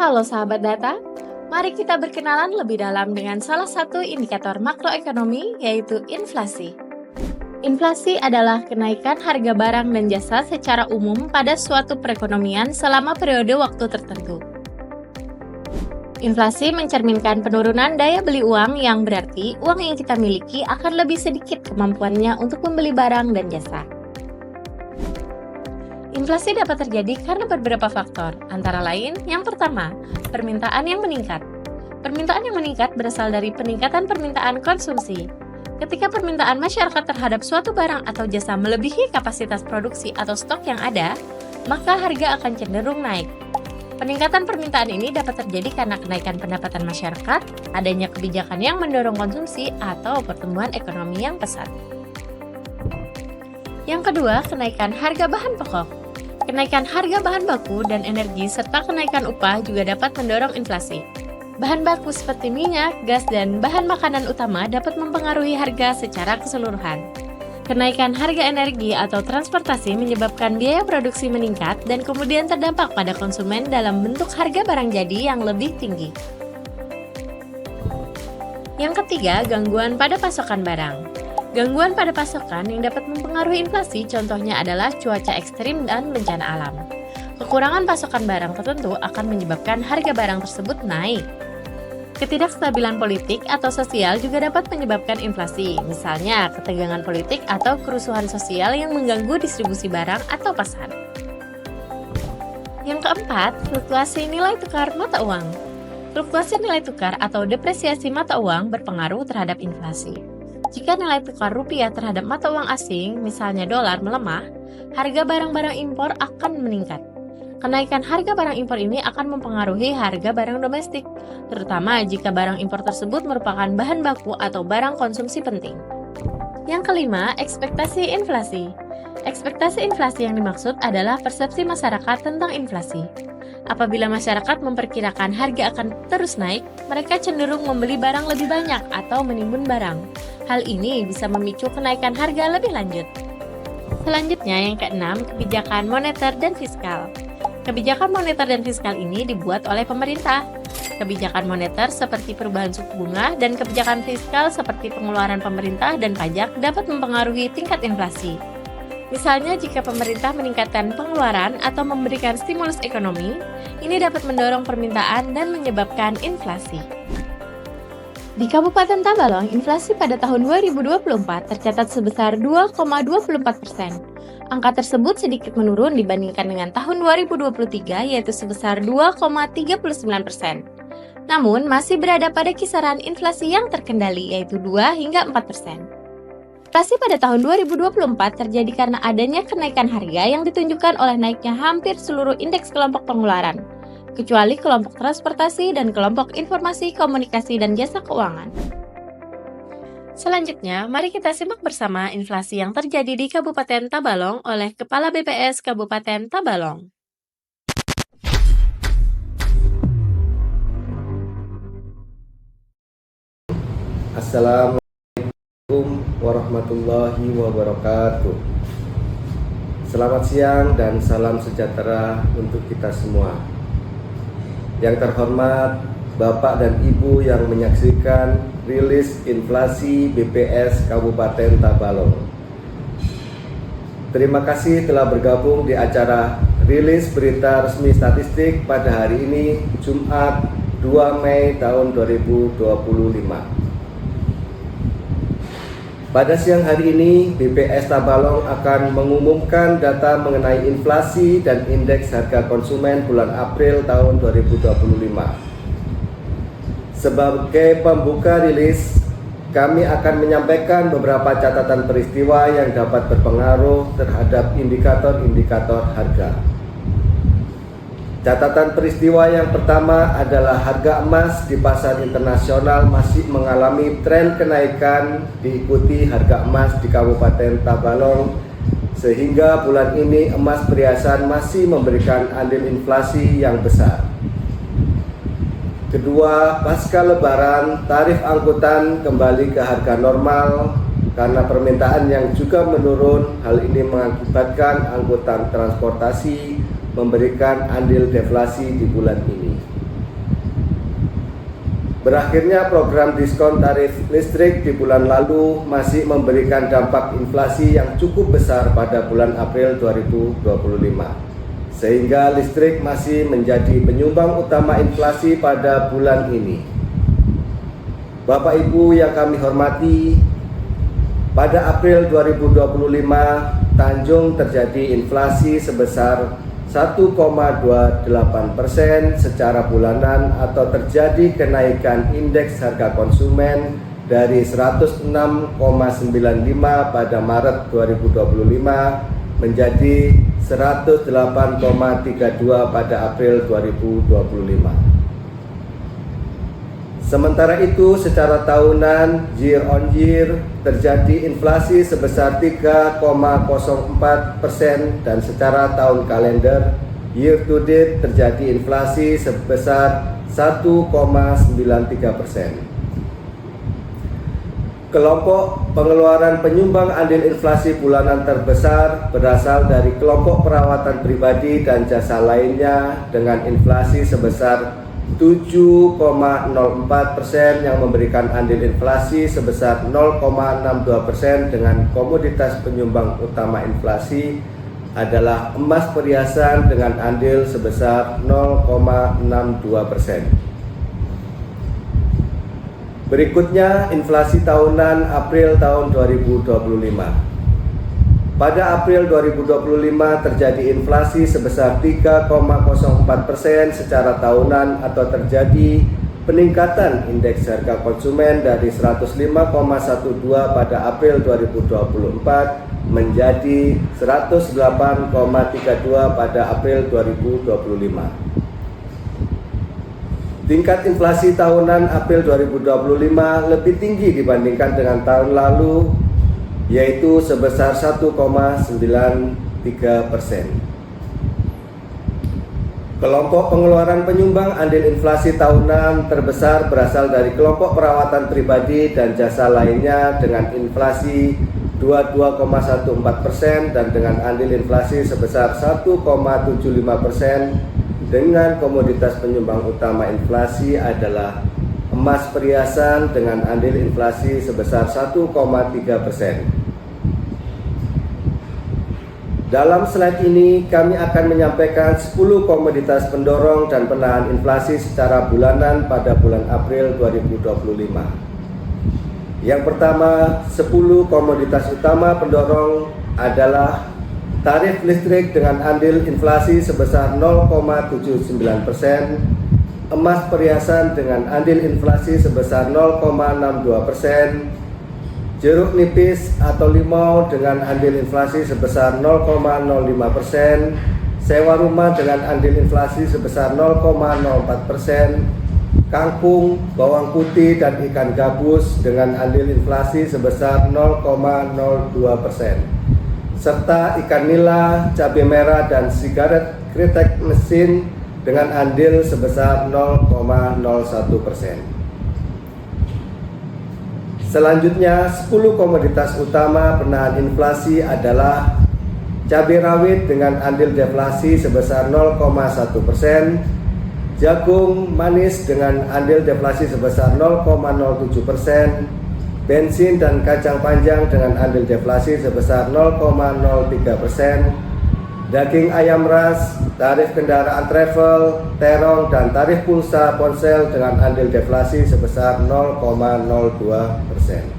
Halo sahabat data, mari kita berkenalan lebih dalam dengan salah satu indikator makroekonomi yaitu inflasi. Inflasi adalah kenaikan harga barang dan jasa secara umum pada suatu perekonomian selama periode waktu tertentu. Inflasi mencerminkan penurunan daya beli uang yang berarti uang yang kita miliki akan lebih sedikit kemampuannya untuk membeli barang dan jasa. Inflasi dapat terjadi karena beberapa faktor, antara lain yang pertama, permintaan yang meningkat. Permintaan yang meningkat berasal dari peningkatan permintaan konsumsi. Ketika permintaan masyarakat terhadap suatu barang atau jasa melebihi kapasitas produksi atau stok yang ada, maka harga akan cenderung naik. Peningkatan permintaan ini dapat terjadi karena kenaikan pendapatan masyarakat, adanya kebijakan yang mendorong konsumsi, atau pertumbuhan ekonomi yang pesat. Yang kedua, kenaikan harga bahan pokok. Kenaikan harga bahan baku dan energi serta kenaikan upah juga dapat mendorong inflasi. Bahan baku seperti minyak, gas, dan bahan makanan utama dapat mempengaruhi harga secara keseluruhan. Kenaikan harga energi atau transportasi menyebabkan biaya produksi meningkat dan kemudian terdampak pada konsumen dalam bentuk harga barang jadi yang lebih tinggi. Yang ketiga, gangguan pada pasokan barang. Gangguan pada pasokan yang dapat mempengaruhi inflasi contohnya adalah cuaca ekstrim dan bencana alam. Kekurangan pasokan barang tertentu akan menyebabkan harga barang tersebut naik. Ketidakstabilan politik atau sosial juga dapat menyebabkan inflasi, misalnya ketegangan politik atau kerusuhan sosial yang mengganggu distribusi barang atau pasar. Yang keempat, fluktuasi nilai tukar mata uang. Fluktuasi nilai tukar atau depresiasi mata uang berpengaruh terhadap inflasi. Jika nilai tukar rupiah terhadap mata uang asing, misalnya dolar, melemah, harga barang-barang impor akan meningkat. Kenaikan harga barang impor ini akan mempengaruhi harga barang domestik, terutama jika barang impor tersebut merupakan bahan baku atau barang konsumsi penting. Yang kelima, ekspektasi inflasi. Ekspektasi inflasi yang dimaksud adalah persepsi masyarakat tentang inflasi. Apabila masyarakat memperkirakan harga akan terus naik, mereka cenderung membeli barang lebih banyak atau menimbun barang. Hal ini bisa memicu kenaikan harga lebih lanjut. Selanjutnya yang keenam, kebijakan moneter dan fiskal. Kebijakan moneter dan fiskal ini dibuat oleh pemerintah. Kebijakan moneter seperti perubahan suku bunga dan kebijakan fiskal seperti pengeluaran pemerintah dan pajak dapat mempengaruhi tingkat inflasi. Misalnya jika pemerintah meningkatkan pengeluaran atau memberikan stimulus ekonomi, ini dapat mendorong permintaan dan menyebabkan inflasi. Di Kabupaten Tabalong, inflasi pada tahun 2024 tercatat sebesar 2,24%. Angka tersebut sedikit menurun dibandingkan dengan tahun 2023 yaitu sebesar 2,39%. Namun masih berada pada kisaran inflasi yang terkendali yaitu 2 hingga 4%. Inflasi pada tahun 2024 terjadi karena adanya kenaikan harga yang ditunjukkan oleh naiknya hampir seluruh indeks kelompok pengeluaran, kecuali kelompok transportasi dan kelompok informasi, komunikasi, dan jasa keuangan. Selanjutnya, mari kita simak bersama inflasi yang terjadi di Kabupaten Tabalong oleh Kepala BPS Kabupaten Tabalong. Assalamualaikum warahmatullahi wabarakatuh. Selamat siang dan salam sejahtera untuk kita semua. Yang terhormat Bapak dan Ibu yang menyaksikan rilis inflasi BPS Kabupaten Tabalong. Terima kasih telah bergabung di acara rilis berita resmi statistik pada hari ini, Jumat 2 Mei tahun 2025. Pada siang hari ini, BPS Tabalong akan mengumumkan data mengenai inflasi dan indeks harga konsumen bulan April tahun 2025. Sebagai pembuka rilis, kami akan menyampaikan beberapa catatan peristiwa yang dapat berpengaruh terhadap indikator-indikator harga. Catatan peristiwa yang pertama adalah harga emas di pasar internasional masih mengalami tren kenaikan diikuti harga emas di Kabupaten Tabalong, sehingga bulan ini emas perhiasan masih memberikan andil inflasi yang besar. Kedua, pasca Lebaran, tarif angkutan kembali ke harga normal karena permintaan yang juga menurun. Hal ini mengakibatkan angkutan transportasi memberikan andil deflasi di bulan ini. Berakhirnya program diskon tarif listrik di bulan lalu masih memberikan dampak inflasi yang cukup besar pada bulan April 2025, sehingga listrik masih menjadi penyumbang utama inflasi pada bulan ini. Bapak Ibu yang kami hormati, pada April 2025 Tanjung terjadi inflasi sebesar 1,28% secara bulanan atau terjadi kenaikan indeks harga konsumen dari 106,95 pada Maret 2025 menjadi 108,32 pada April 2025. Sementara itu, secara tahunan year on year terjadi inflasi sebesar 3,04% dan secara tahun kalender year to date terjadi inflasi sebesar 1,93%. Kelompok pengeluaran penyumbang andil inflasi bulanan terbesar berasal dari kelompok perawatan pribadi dan jasa lainnya dengan inflasi sebesar 7,04% yang memberikan andil inflasi sebesar 0,62% dengan komoditas penyumbang utama inflasi adalah emas perhiasan dengan andil sebesar 0,62%. Berikutnya inflasi tahunan April tahun 2025. Pada April 2025 terjadi inflasi sebesar 3,04% secara tahunan atau terjadi peningkatan indeks harga konsumen dari 105,12 pada April 2024 menjadi 108,32 pada April 2025. Tingkat inflasi tahunan April 2025 lebih tinggi dibandingkan dengan tahun lalu, yaitu sebesar 1,93%. Kelompok pengeluaran penyumbang andil inflasi tahunan terbesar berasal dari kelompok perawatan pribadi dan jasa lainnya dengan inflasi 22,14% dan dengan andil inflasi sebesar 1,75%. Dengan komoditas penyumbang utama inflasi adalah emas perhiasan dengan andil inflasi sebesar 1,3%. Dalam slide ini kami akan menyampaikan 10 komoditas pendorong dan penahan inflasi secara bulanan pada bulan April 2025. Yang pertama, 10 komoditas utama pendorong adalah tarif listrik dengan andil inflasi sebesar 0,79%, emas perhiasan dengan andil inflasi sebesar 0,62%, jeruk nipis atau limau dengan andil inflasi sebesar 0,05%, sewa rumah dengan andil inflasi sebesar 0,04%, kangkung, bawang putih dan ikan gabus dengan andil inflasi sebesar 0,02%, serta ikan nila, cabai merah dan sigaret kretek mesin dengan andil sebesar 0,01%. Selanjutnya, 10 komoditas utama penahan inflasi adalah cabai rawit dengan andil deflasi sebesar 0,1%, jagung manis dengan andil deflasi sebesar 0,07%, bensin dan kacang panjang dengan andil deflasi sebesar 0,03%, daging ayam ras, tarif kendaraan travel, terong, dan tarif pulsa ponsel dengan andil deflasi sebesar 0,02%.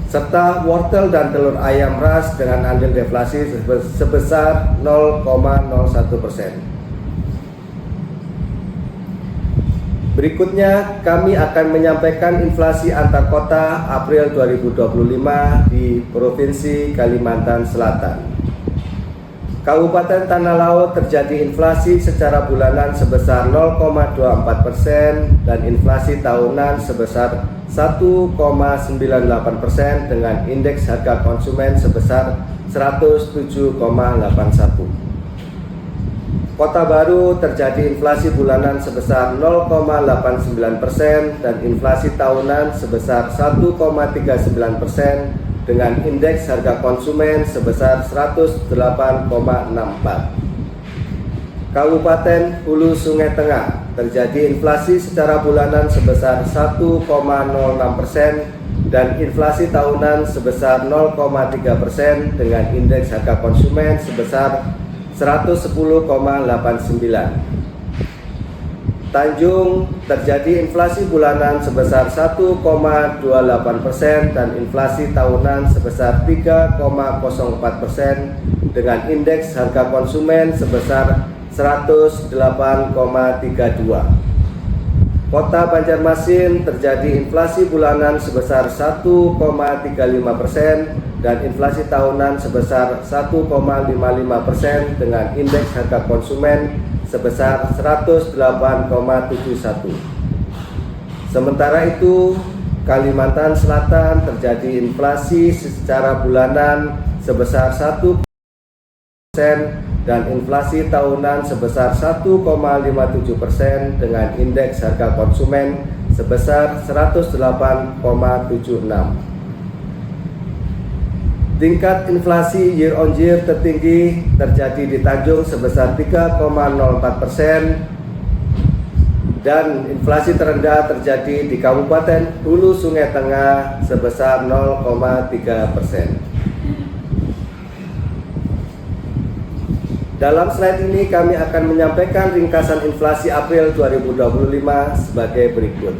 Serta wortel dan telur ayam ras dengan andil deflasi sebesar 0,01%. Berikutnya kami akan menyampaikan inflasi antar kota April 2025 di Provinsi Kalimantan Selatan. Kabupaten Tanah Laut terjadi inflasi secara bulanan sebesar 0,24% dan inflasi tahunan sebesar 1,98% dengan indeks harga konsumen sebesar 107,81. Kota Baru terjadi inflasi bulanan sebesar 0,89% dan inflasi tahunan sebesar 1,39% dengan indeks harga konsumen sebesar 108,64. Kabupaten Hulu Sungai Tengah terjadi inflasi secara bulanan sebesar 1,06% dan inflasi tahunan sebesar 0,3% dengan indeks harga konsumen sebesar 110,89. Tanjung terjadi inflasi bulanan sebesar 1,28% dan inflasi tahunan sebesar 3,04% dengan indeks harga konsumen sebesar 108,32. Kota Banjarmasin terjadi inflasi bulanan sebesar 1,35% dan inflasi tahunan sebesar 1,55% dengan indeks harga konsumen sebesar 108,71. Sementara itu, Kalimantan Selatan terjadi inflasi secara bulanan sebesar 1% dan inflasi tahunan sebesar 1,57% dengan indeks harga konsumen sebesar 108,76. Tingkat inflasi year on year tertinggi terjadi di Tanjung sebesar 3,04% dan inflasi terendah terjadi di Kabupaten Hulu Sungai Tengah sebesar 0,3%. Dalam slide ini kami akan menyampaikan ringkasan inflasi April 2025 sebagai berikut.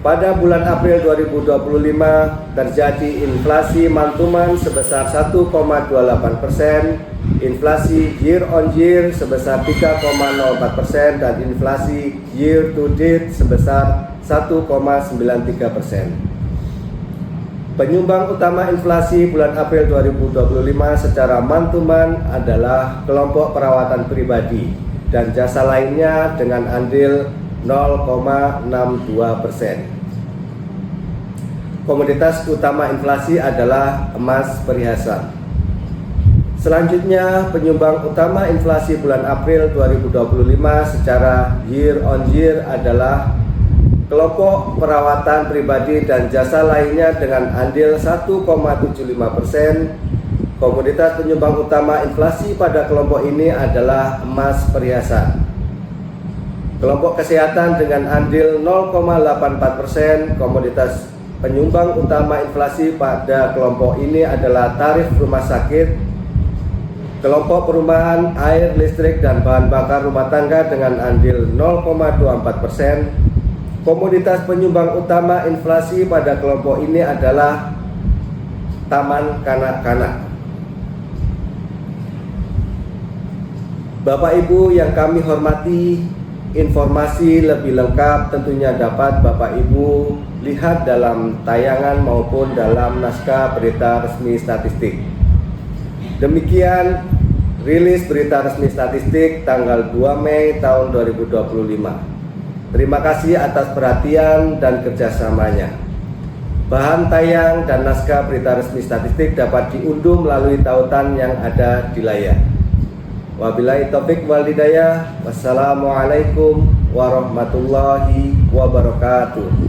Pada bulan April 2025 terjadi inflasi mantuman sebesar 1,28%, inflasi year on year sebesar 3,04% dan inflasi year to date sebesar 1,93%. Penyumbang utama inflasi bulan April 2025 secara mantuman adalah kelompok perawatan pribadi dan jasa lainnya dengan andil 0,62%. Komoditas utama inflasi adalah emas perhiasan. Selanjutnya, penyumbang utama inflasi bulan April 2025 secara year on year adalah kelompok perawatan pribadi dan jasa lainnya dengan andil 1,75%. Komoditas penyumbang utama inflasi pada kelompok ini adalah emas perhiasan. Kelompok kesehatan dengan andil 0,84%. Komoditas penyumbang utama inflasi pada kelompok ini adalah tarif rumah sakit. Kelompok perumahan, air, listrik, dan bahan bakar rumah tangga dengan andil 0,24%. Komoditas penyumbang utama inflasi pada kelompok ini adalah taman kanak-kanak. Bapak Ibu yang kami hormati, informasi lebih lengkap tentunya dapat Bapak Ibu lihat dalam tayangan maupun dalam naskah berita resmi statistik. Demikian rilis berita resmi statistik tanggal 2 Mei tahun 2025. Terima kasih atas perhatian dan kerjasamanya. Bahan tayang dan naskah berita resmi statistik dapat diunduh melalui tautan yang ada di layar. Wabillahi taufik wal hidayah. Wassalamualaikum warahmatullahi wabarakatuh.